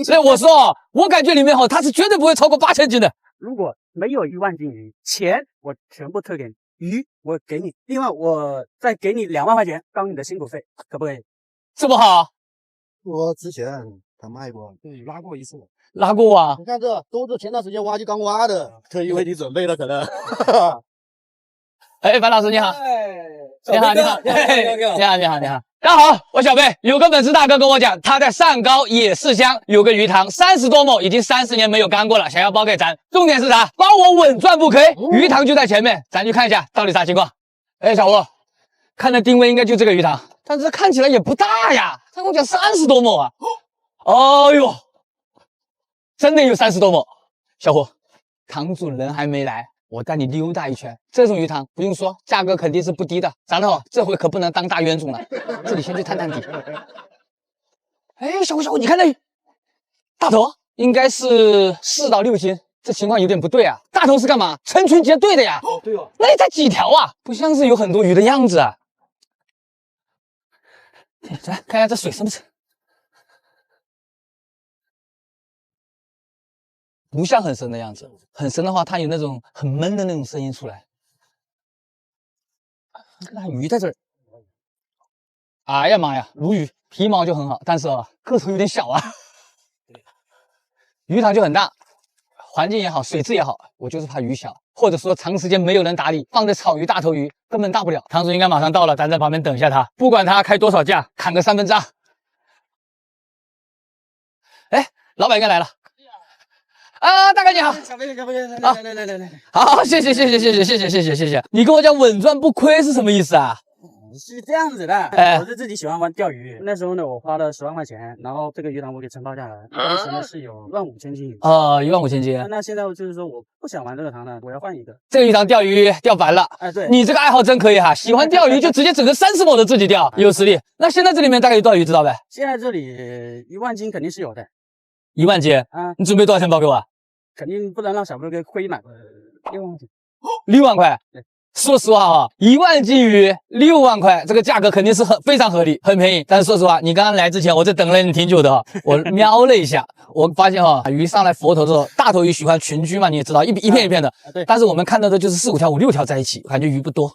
所以我说，我感觉里面它是绝对不会超过8000斤的。如果没有1万斤鱼，钱我全部退给你，鱼我给你，另外我再给你2万块钱当你的辛苦费，可不可以？这么好？我之前他卖过，对，拉过一次。拉过啊？你看这都是前段时间挖机刚挖的，特意为你准备的，可能。哎，樊老师你好。你好，你好，你好，你好，你好。大家好，我小贝。有个本事大哥跟我讲，他在上高野市乡有个鱼塘，30多亩，已经30年没有干过了，想要包给咱。重点是啥？帮我稳赚不亏。鱼塘就在前面，咱去看一下到底啥情况。哎，小胡，看的定位应该就这个鱼塘，但是看起来也不大呀。他跟我讲30多亩啊。哦呦，真的有30多亩。小胡，塘主人还没来。我带你溜达一圈，这种鱼塘不用说，价格肯定是不低的。咱们这回可不能当大冤种了，这里先去探探底。哎，小胡，你看那大头应该是4到6斤，这情况有点不对啊。大头是干嘛？成群结队的呀。对哦，那里才几条啊？不像是有很多鱼的样子啊。来看一下这水深不深。不像很深的样子，很深的话，它有那种很闷的那种声音出来。那鱼在这儿，哎呀妈呀，鲈鱼皮毛就很好，但是个头有点小啊。鱼塘就很大，环境也好，水质也好，我就是怕鱼小，或者说长时间没有人打理，放着草鱼、大头鱼根本大不了。塘主应该马上到了，咱在旁边等一下他，不管他开多少价，砍个2/3。哎，老板应该来了。啊，大哥你好，小贝，来，好，谢谢。你跟我讲稳赚不亏是什么意思啊？是这样子的，我是自己喜欢玩钓鱼，那时候呢，我花了10万块钱，然后这个鱼塘我给承包下来，当时呢是有15000斤鱼。15000斤。那现在就是说我不想玩这个塘了，我要换一个。这个鱼塘钓鱼钓烦了，哎，对，你这个爱好真可以哈，喜欢钓鱼就直接整个30亩的自己钓，有实力。那现在这里面大概有多少鱼知道呗？现在这里1万斤肯定是有的。1万斤啊？你准备多少钱包给我？肯定不能让小贝给亏满，6万斤，6万块。对，说实话哈，1万斤鱼6万块，这个价格肯定是非常合理，很便宜。但是说实话，你刚刚来之前，我这等了你挺久的，我瞄了一下，我发现鱼上来佛头的时候，大头鱼喜欢群居嘛，你也知道，一片一片的。对。但是我们看到的就是4、5条、5、6条在一起，感觉鱼不多。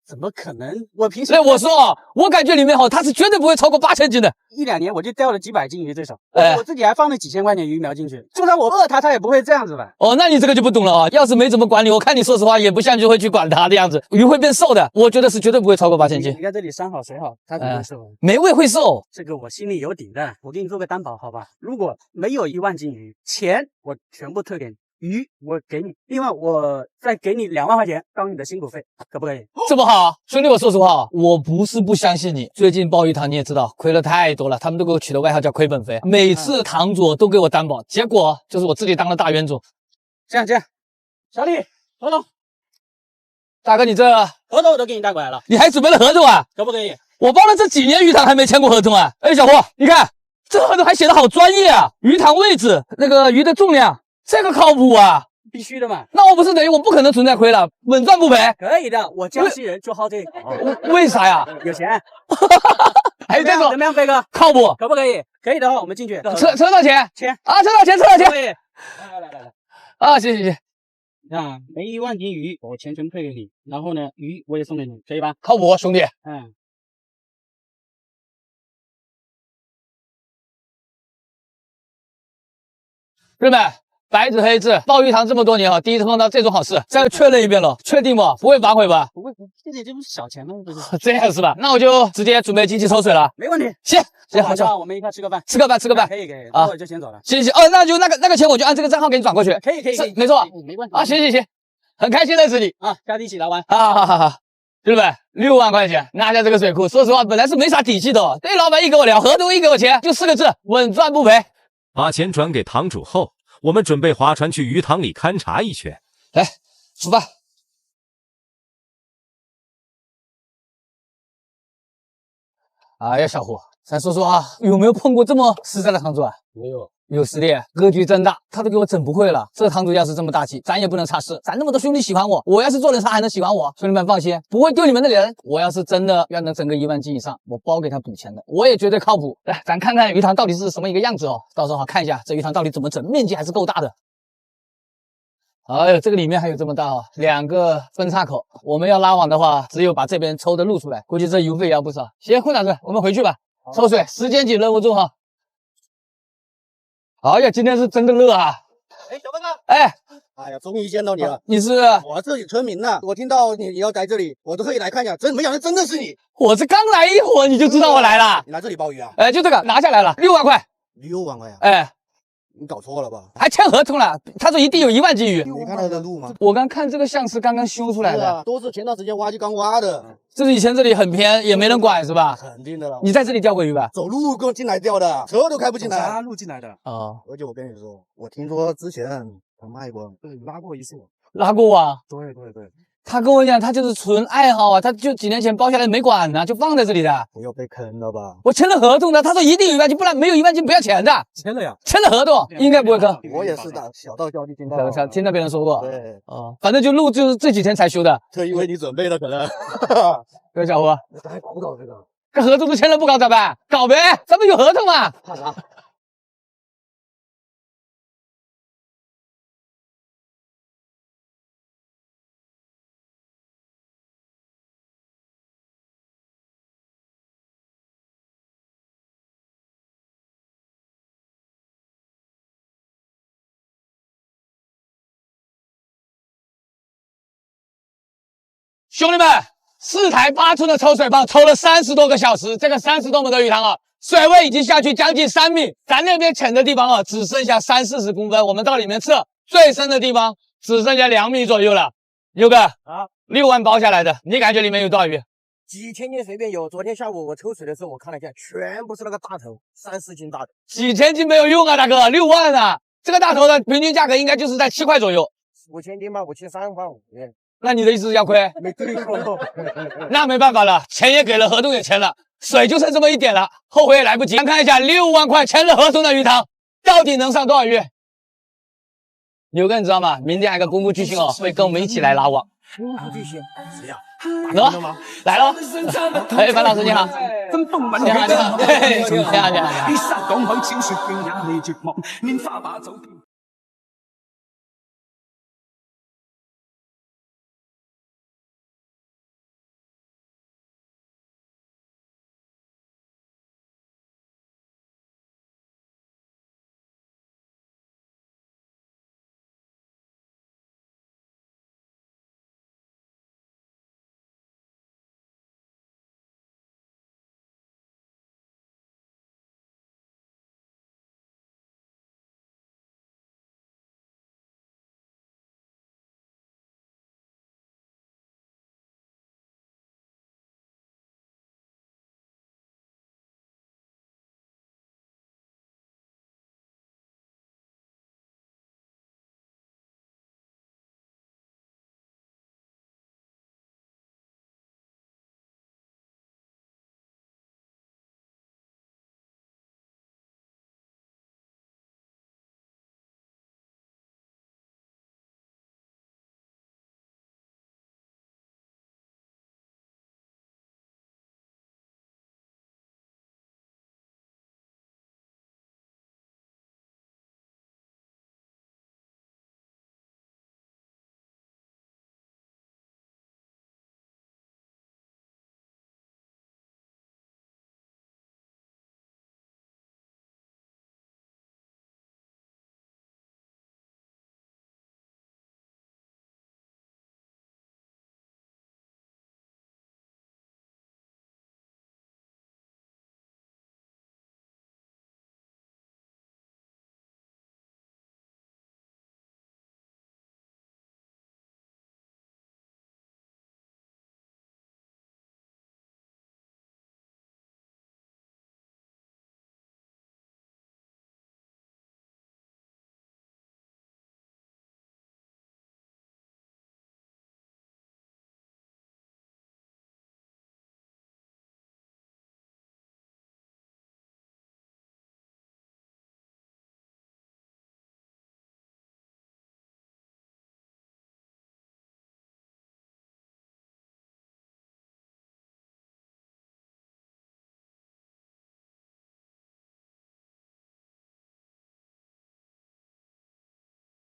怎么可能？我平时所以我说，我感觉里面它是绝对不会超过8000斤的。1、2年我就钓了几百斤鱼最少，我自己还放了几千块钱鱼苗进去，就算我饿它也不会这样子吧？哦，那你这个就不懂了啊！要是没怎么管理，我看你说实话也不像就会去管它的样子，鱼会变瘦的。我觉得是绝对不会超过8000斤。你看这里山好水好，它怎么会瘦？没胃会瘦，这个我心里有底的。我给你做个担保，好吧？如果没有1万斤鱼，钱我全部退给你。鱼我给你，另外我再给你2万块钱当你的辛苦费，可不可以？这么好，兄弟，我说实话，我不是不相信你。最近鲍鱼塘你也知道，亏了太多了，他们都给我取的外号叫亏本肥。每次塘主都给我担保，结果就是我自己当了大冤种。这样，小李，合同，大哥，你这合同我都给你带过来了，你还准备了合同啊？可不可以？我包了这几年鱼塘还没签过合同啊！哎，小胡，你看这合同还写的好专业啊，鱼塘位置，那个鱼的重量。这个靠谱啊，必须的嘛。那我不是等于我不可能存在亏了，稳赚不赔？可以的，我江西人就好这个。为啥呀？有钱。还有这种怎么样，飞哥？靠谱？可不可以？可以的话，我们进去。车多少钱？钱啊，车多少钱？来。啊，行。啊，没1万斤鱼，我钱全退给你，然后呢，鱼我也送给你，可以吧？靠谱，兄弟。嗯。日本。白纸黑字，鲍鱼塘这么多年第一次碰到这种好事，再确认一遍了，确定不？不会反悔吧？不会，这也就是小钱嘛，不是？这样是吧？那我就直接准备进去抽水了。没问题。行，好，我们一块吃个饭。吃个饭。可以，那我就先走了。行，那就那个钱我就按这个账号给你转过去。可以，没错，没问题啊，行，很开心认识你啊，下次一起来玩。好，对不对？6万块钱拿下这个水库，说实话本来是没啥底气的，对老板一给我聊，合同一给我钱，就4个字，稳赚不赔。把钱转给塘主后，我们准备划船去鱼塘里勘察一圈。来，出发！哎呀，小胡，咱说说啊，有没有碰过这么实在的堂主啊？没有，有实力，格局真大，他都给我整不会了。这堂主要是这么大气，咱也不能差事。咱那么多兄弟喜欢我，我要是做人，他还能喜欢我？兄弟们放心，不会丢你们的脸。我要是真的要能整个1万斤以上，我包给他赌钱的，我也绝对靠谱。来，咱看看鱼塘到底是什么一个样子哦，到时候好看一下这鱼塘到底怎么整，面积还是够大的。哎呦，这个里面还有这么大哦，2个分叉口。我们要拉网的话，只有把这边抽的露出来，估计这油费也要不少。行，混长子，我们回去吧。抽水，时间紧，任务重哈。哎呀，今天是真的热啊！哎，小笨哥，哎，哎呀，终于见到你了。你是？我这里村民呢，我听到你要在这里，我都特意来看一下，没想到真的是你。我这刚来一会儿你就知道我来了。你来这里包鱼啊？哎，就这个拿下来了，6万块。6万块呀？哎，你搞错了吧？还签合同了，他说一定有1万斤鱼。你看到的路吗？我刚看这个像是刚刚修出来的，是啊，都是前段时间挖机刚挖的。这是以前这里很偏，也没人管是吧？肯定的了。你在这里钓过鱼吧？走路跟进来钓的，车都开不进来。加入进来的。哦，而且我跟你说，我听说之前他卖过，对，拉过一次。拉过啊。对对对，他跟我讲，他就是纯爱好啊，他就几年前包下来没管呢，就放在这里的。不要被坑了吧？我签了合同的，他说一定有1万斤，不然没有1万斤不要钱的。签了呀。签了合同，应该不会坑。我也是的，小道消息听到。听到别人说过。对，哦，反正就路就是这几天才修的。特意为你准备的，可能。各位小伙，咱还搞不搞这个？这合同都签了不搞咋办？搞呗，咱们有合同嘛。怕啥？兄弟们，4台8寸的抽水泵抽了30多个小时，这个30多亩的鱼塘啊，水位已经下去将近3米，咱那边浅的地方啊，只剩下30-40公分，我们到里面测，最深的地方只剩下2米左右了。牛哥啊，6万包下来的，你感觉里面有多少鱼？几千斤随便有。昨天下午我抽水的时候，我看了一下，全部是那个大头，3-4斤大的。几千斤没有用啊，大哥，6万啊！这个大头的平均价格应该就是在7块左右。 5000斤吧，5千3块5。那你的意思是要亏？没对过。那没办法了，钱也给了，合同也签了，水就剩这么一点了，后悔也来不及。咱看一下6万块签了合同的鱼塘，到底能上多少鱼？牛哥，你知道吗？明天还有个功夫巨星哦，会跟我们一起来拉网。功夫巨星谁呀？喏，来了。哎，樊老师你好。你好，你好，你好，你好，你好。